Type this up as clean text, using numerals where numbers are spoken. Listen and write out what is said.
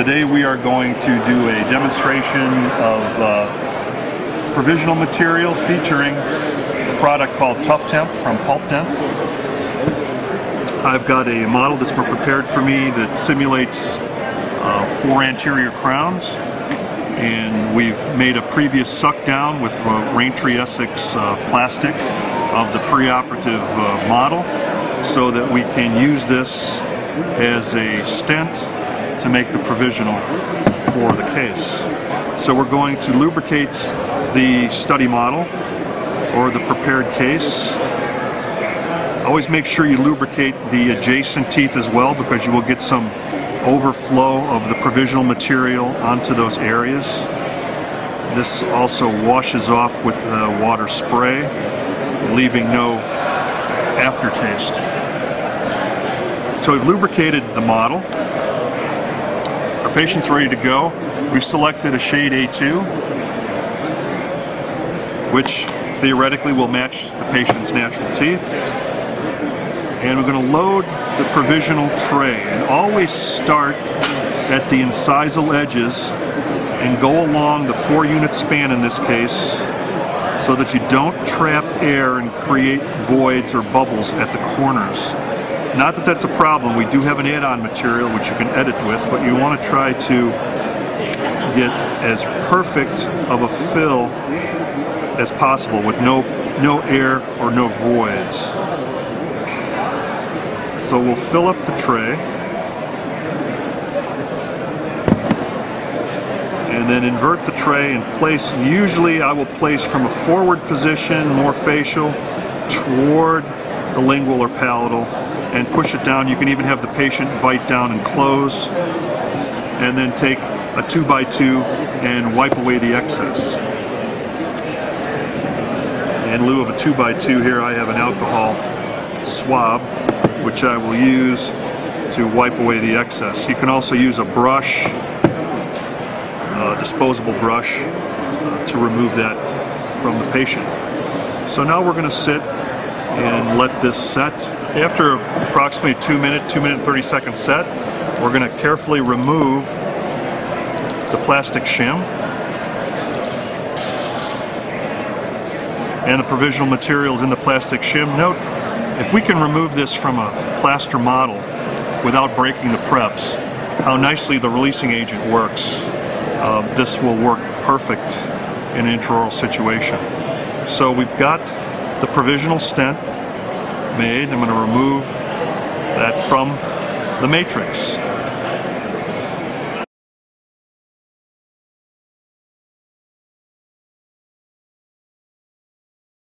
Today we are going to do a demonstration of provisional material featuring a product called Tuff-Temp from Tuff-Temp. I've got a model that's been prepared for me that simulates 4 anterior crowns, and we've made a previous suck down with Raintree Essex plastic of the preoperative model so that we can use this as a stent to make the provisional for the case. So we're going to lubricate the study model or the prepared case. Always make sure you lubricate the adjacent teeth as well, because you will get some overflow of the provisional material onto those areas. This also washes off with the water spray, leaving no aftertaste. So we've lubricated the model. Our patient's ready to go. We've selected a shade A2, which theoretically will match the patient's natural teeth. And we're going to load the provisional tray, and always start at the incisal edges and go along the 4-unit span in this case, so that you don't trap air and create voids or bubbles at the corners. Not that that's a problem. We do have an add-on material which you can edit with, but you want to try to get as perfect of a fill as possible with no air or no voids. So we'll fill up the tray and then invert the tray and place. Usually I will place from a forward position, more facial, toward the lingual or palatal, and push it down. You can even have the patient bite down and close, and then take a 2x2 and wipe away the excess. In lieu of a 2x2 here, I have an alcohol swab, which I will use to wipe away the excess. You can also use a brush, a disposable brush, to remove that from the patient. So now we're going to sit and let this set. After approximately 2 minute and 30-second set, we're going to carefully remove the plastic shim and the provisional materials in the plastic shim. Note, if we can remove this from a plaster model without breaking the preps, how nicely the releasing agent works. This will work perfect in an intraoral situation. So we've got the provisional stent made. I'm going to remove that from the matrix.